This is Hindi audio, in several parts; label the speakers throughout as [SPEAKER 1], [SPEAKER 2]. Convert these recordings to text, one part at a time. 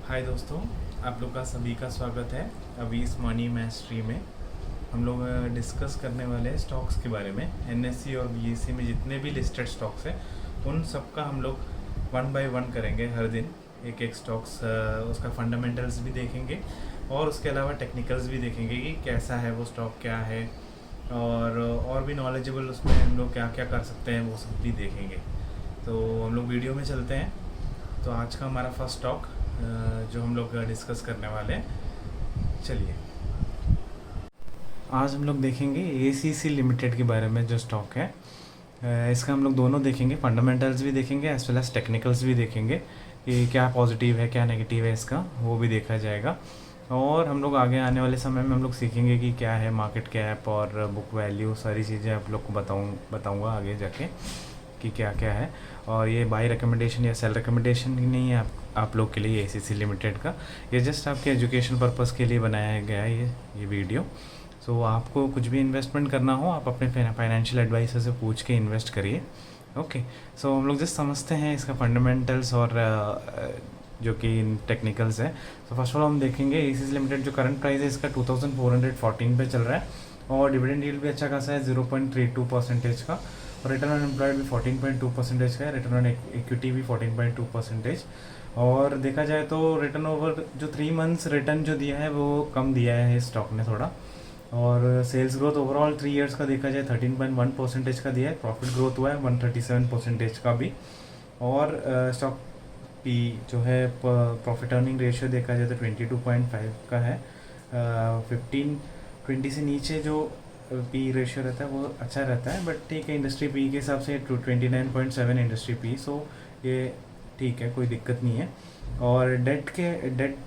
[SPEAKER 1] हाय दोस्तों, आप लोग का सभी का स्वागत है। अभी इस मनी मैस्ट्री में हम लोग डिस्कस करने वाले हैं स्टॉक्स के बारे में। एनएससी और बीएससी में जितने भी लिस्टेड स्टॉक्स हैं उन सब का हम लोग वन बाय वन करेंगे। हर दिन एक एक स्टॉक्स उसका फंडामेंटल्स भी देखेंगे और उसके अलावा टेक्निकल्स भी देखेंगे कि कैसा है वो स्टॉक, क्या है और भी नॉलेजेबल उसमें हम लोग क्या क्या कर सकते हैं वो सब भी देखेंगे। तो हम लोग वीडियो में चलते हैं। तो आज का हमारा फर्स्ट स्टॉक जो हम लोग डिस्कस करने वाले हैं, चलिए आज हम लोग देखेंगे एसीसी लिमिटेड के बारे में। जो स्टॉक है इसका हम लोग दोनों देखेंगे, फंडामेंटल्स भी देखेंगे एज वेल एज टेक्निकल्स भी देखेंगे कि क्या पॉजिटिव है क्या नेगेटिव है इसका, वो भी देखा जाएगा। और हम लोग आगे आने वाले समय में हम लोग सीखेंगे कि क्या है मार्केट कैप और बुक वैल्यू, सारी चीज़ें आप लोग को बताऊँगा आगे जाके कि क्या क्या है। और ये बाई रिकमेंडेशन या सेल रिकमेंडेशन ही नहीं है आप लोग के लिए एसीसी लिमिटेड का, ये जस्ट आपके एजुकेशन पर्पज़ के लिए बनाया गया है ये वीडियो। सो आपको कुछ भी इन्वेस्टमेंट करना हो आप अपने फाइनेंशियल एडवाइज़र से पूछ के इन्वेस्ट करिए। ओके, सो हम लोग जस्ट समझते हैं इसका फंडामेंटल्स और जो कि टेक्निकल्स है। तो फर्स्ट ऑफ ऑल हम देखेंगे एसीसी लिमिटेड जो करंट प्राइस है इसका 2414 पे चल रहा है और डिविडेंड यील्ड भी अच्छा खासा है 0.32% का, और रिटर्न ऑन एम्प्लॉयड भी 14.2% का है, रिटर्न ऑन इक्विटी भी 14.2%। और देखा जाए तो रिटर्न ओवर जो 3 मंथ्स रिटर्न जो दिया है वो कम दिया है इस स्टॉक ने थोड़ा। और सेल्स ग्रोथ ओवरऑल 3 इयर्स का देखा जाए 13.1% का दिया है, प्रॉफिट ग्रोथ हुआ है 137% का भी। और स्टॉक पी जो है प्रॉफिट अर्निंग रेशियो देखा जाए तो 22.5 का है। 20 से नीचे जो पी रेशियो रहता है वो अच्छा रहता है, बट ठीक है इंडस्ट्री पी के हिसाब से 29.7 इंडस्ट्री पी, सो ये ठीक है, कोई दिक्कत नहीं है। और डेट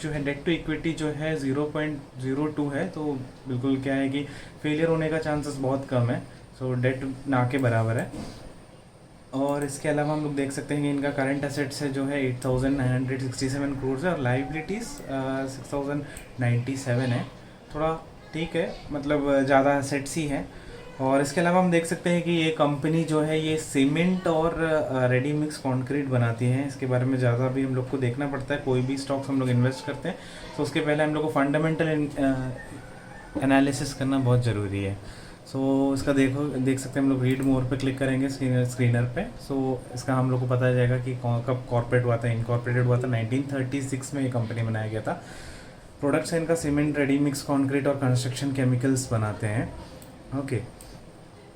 [SPEAKER 1] जो है डेट टू इक्विटी जो है 0.02 है, तो बिल्कुल क्या है कि फेलियर होने का चांसेस बहुत कम है, सो डेट ना के बराबर है। और इसके अलावा हम लोग देख सकते हैं कि इनका करंट एसेट्स है जो है 8,967 करोड़ है और लाइबिलिटीज़ 6,097 है, थोड़ा ठीक है, मतलब ज़्यादा एसेट्स ही है। और इसके अलावा हम देख सकते हैं कि ये कंपनी जो है ये सीमेंट और रेडी मिक्स कंक्रीट बनाती है। इसके बारे में ज़्यादा भी हम लोग को देखना पड़ता है, कोई भी स्टॉक्स हम लोग इन्वेस्ट करते हैं तो उसके पहले हम लोग को फंडामेंटल एनालिसिस करना बहुत ज़रूरी है। सो इसका देख सकते हैं हम लोग रीड मोर पे क्लिक करेंगे स्क्रीनर पे। सो इसका हम लोग को पता जाएगा कि कब कॉर्पोरेट हुआ था, इनकॉर्पोरेटेड हुआ था 1936 में ये कंपनी बनाया गया था। प्रोडक्ट्स है इनका सीमेंट, रेडी मिक्स कंक्रीट और कंस्ट्रक्शन केमिकल्स बनाते हैं। ओके,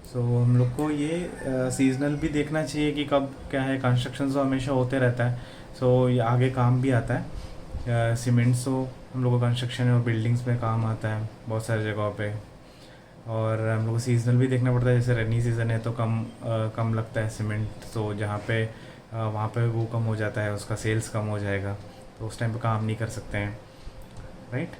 [SPEAKER 1] सो हम लोग को ये सीजनल भी देखना चाहिए कि कब क्या है, कंस्ट्रक्शन तो हमेशा होते रहता है, सो ये आगे काम भी आता है। सीमेंट तो हम लोग को कंस्ट्रक्शन और बिल्डिंग्स में काम आता है बहुत सारी जगहों पे। और हम लोग को सीजनल भी देखना पड़ता है, जैसे रेनी सीज़न है तो कम लगता है सीमेंट, तो जहाँ पे वहाँ पे वो कम हो जाता है, उसका सेल्स कम हो जाएगा, तो उस टाइम पे काम नहीं कर सकते हैं, राइट।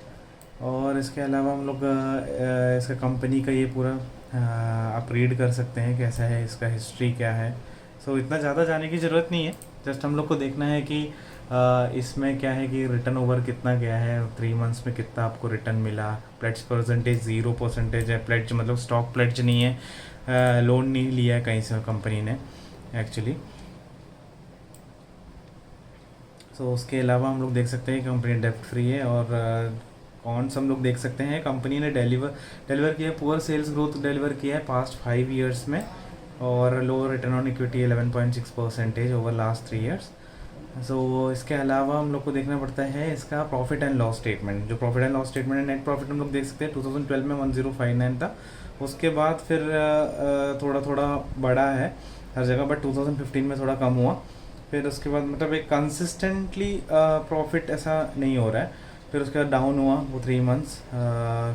[SPEAKER 1] और इसके अलावा हम लोग इसका कंपनी का ये पूरा आप रीड कर सकते हैं कैसा है, इसका हिस्ट्री क्या है। सो इतना ज़्यादा जाने की ज़रूरत नहीं है, जस्ट हम लोग को देखना है कि इसमें क्या है कि रिटर्न ओवर कितना गया है, 3 मंथ्स में कितना आपको रिटर्न मिला। प्लेड्ज परसेंटेज 0% है, प्लेड्ज मतलब स्टॉक प्लेड्ज नहीं है, लोन नहीं लिया है कहीं से कंपनी ने एक्चुअली। सो उसके अलावा हम लोग देख सकते हैं कि कंपनी डेप्ट फ्री है। और कौन सा हम लोग देख सकते हैं कंपनी ने डिलीवर किया है, पुअर सेल्स ग्रोथ डिलीवर किया है पास्ट 5 ईयर्स में, और low return on equity 11.6% over last 3 years. So इसके अलावा हम लोग को देखना पड़ता है इसका प्रॉफिट एंड लॉस स्टेटमेंट। जो प्रॉफिट एंड लॉस स्टेटमेंट है, नेट प्रॉफिट हम लोग देख सकते हैं 2012 में 1059 था, उसके बाद फिर थोड़ा थोड़ा बढ़ा है हर जगह, बट 2015 में थोड़ा कम हुआ। फिर उसके बाद मतलब एक कंसिस्टेंटली प्रॉफिट ऐसा नहीं हो रहा है, फिर उसके बाद डाउन हुआ वो 3 मंथ्स।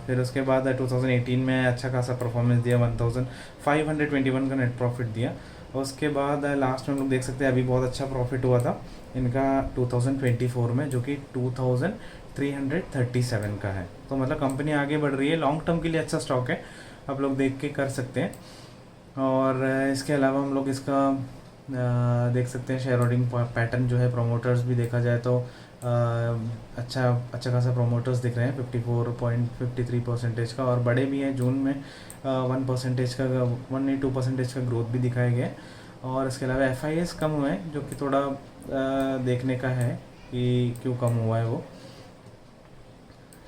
[SPEAKER 1] फिर उसके बाद 2018 में अच्छा खासा परफॉर्मेंस दिया, 1521 का नेट प्रॉफिट दिया। उसके बाद लास्ट में हम लोग देख सकते हैं अभी बहुत अच्छा प्रॉफिट हुआ था इनका 2024 में, जो कि 2337 का है। तो मतलब कंपनी आगे बढ़ रही है, लॉन्ग टर्म के लिए अच्छा स्टॉक है, आप लोग देख के कर सकते हैं। और इसके अलावा हम लोग इसका देख सकते हैं शेयर होल्डिंग पैटर्न जो है, प्रोमोटर्स भी देखा जाए तो अच्छा खासा प्रोमोटर्स दिख रहे हैं 54.53% का, और बड़े भी हैं। जून में 1% का 1.2% का ग्रोथ भी दिखाया गया है। और इसके अलावा FIS कम हुए हैं, जो कि थोड़ा देखने का है कि क्यों कम हुआ है वो।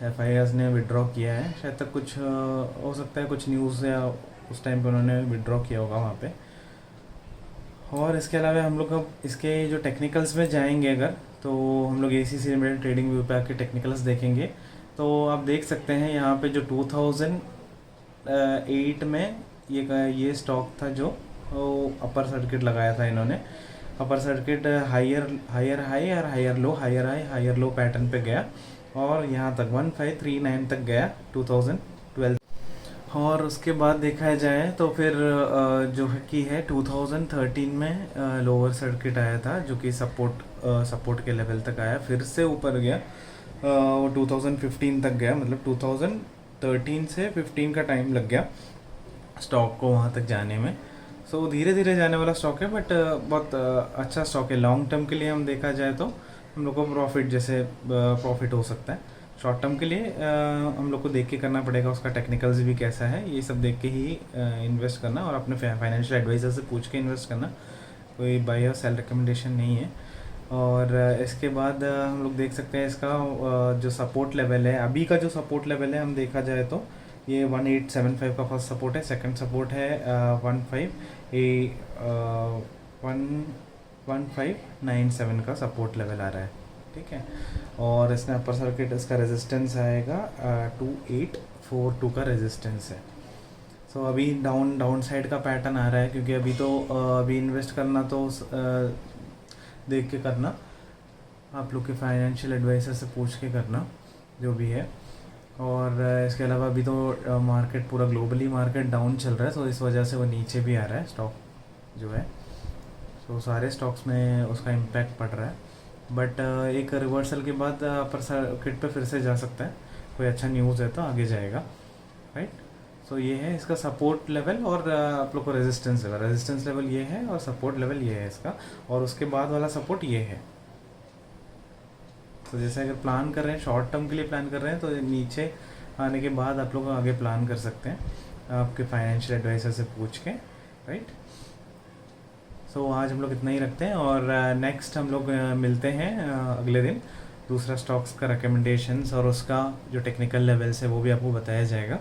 [SPEAKER 1] FIS ने विड्रॉ किया है, शायद तक कुछ हो सकता है कुछ न्यूज़ या उस टाइम पे उन्होंने विड्रॉ किया होगा वहाँ पे। और इसके अलावा हम लोग अब इसके जो टेक्निकल्स में जाएंगे अगर, तो हम लोग ACC लिमिटेड ट्रेडिंग व्यू पे आके टेक्निकल्स देखेंगे। तो आप देख सकते हैं यहाँ पे जो 2008 में ये स्टॉक था जो अपर सर्किट लगाया था इन्होंने। अपर सर्किट हायर हाई और higher low, higher high higher low pattern पे गया और यहाँ तक 1539 तक गया 2012। और उसके बाद देखा जाए तो फिर जो है कि है 2013 में लोअर सर्किट आया था जो कि सपोर्ट के लेवल तक आया, फिर से ऊपर गया वो 2015 तक गया, मतलब 2013 से 15 का टाइम लग गया स्टॉक को वहाँ तक जाने में। सो धीरे धीरे जाने वाला स्टॉक है, बट बहुत अच्छा स्टॉक है। लॉन्ग टर्म के लिए हम देखा जाए तो हम लोग को प्रॉफिट हो सकता है। शॉर्ट टर्म के लिए हम लोग को देख के करना पड़ेगा, उसका टेक्निकल्स भी कैसा है ये सब देख के ही इन्वेस्ट करना और अपने फाइनेंशियल एडवाइज़र से पूछ के इन्वेस्ट करना, कोई बाय और सेल रिकमेंडेशन नहीं है। और इसके बाद हम लोग देख सकते हैं इसका जो सपोर्ट लेवल है, अभी का जो सपोर्ट लेवल है हम देखा जाए तो ये 1875 का फर्स्ट सपोर्ट है, सेकंड सपोर्ट है 1597 का सपोर्ट लेवल आ रहा है, ठीक है। और इसका अपर सर्किट इसका रेजिस्टेंस आएगा 2842 का रेजिस्टेंस है। सो अभी डाउन साइड का पैटर्न आ रहा है, क्योंकि अभी इन्वेस्ट करना तो देख के करना, आप लोग के फाइनेंशियल एडवाइज़र से पूछ के करना जो भी है। और इसके अलावा अभी तो मार्केट पूरा ग्लोबली मार्केट डाउन चल रहा है, तो इस वजह से वो नीचे भी आ रहा है स्टॉक जो है। सो सारे स्टॉक्स में उसका इम्पैक्ट पड़ रहा है, बट एक रिवर्सल के बाद अपर सर्किट पे फिर से जा सकता है, कोई अच्छा न्यूज़ है तो आगे जाएगा, राइट। सो ये है इसका सपोर्ट लेवल और आप लोग को रेजिस्टेंस लेवल ये है और सपोर्ट लेवल ये है इसका, और उसके बाद वाला सपोर्ट ये है। तो जैसे अगर प्लान कर रहे हैं, शॉर्ट टर्म के लिए प्लान कर रहे हैं, तो नीचे आने के बाद आप लोग आगे प्लान कर सकते हैं आपके फाइनेंशियल एडवाइज़र से पूछ के, राइट। सो आज हम लोग इतना ही रखते हैं और नेक्स्ट हम लोग मिलते हैं अगले दिन दूसरा स्टॉक्स का रिकमेंडेशंस और उसका जो टेक्निकल लेवल्स है वो भी आपको बताया जाएगा,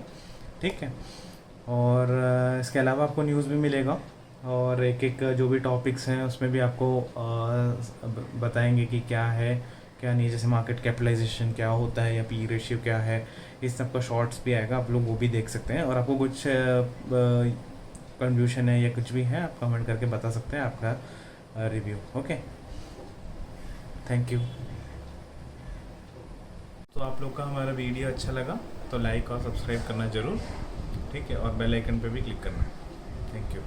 [SPEAKER 1] ठीक है। और इसके अलावा आपको न्यूज़ भी मिलेगा और एक जो भी टॉपिक्स हैं उसमें भी आपको बताएंगे कि क्या है क्या नहीं, जैसे मार्केट कैपिटलाइजेशन क्या होता है या पी रेशियो क्या है, इस सब का शॉर्ट्स भी आएगा, आप लोग वो भी देख सकते हैं। और आपको कुछ कंफ्यूजन है या कुछ भी है आप कमेंट करके बता सकते हैं आपका रिव्यू, ओके। Thank you. तो आप लोग का हमारा वीडियो अच्छा लगा तो लाइक और सब्सक्राइब करना ज़रूर, ठीक है, और बेल आइकन पे भी क्लिक करना। Thank you.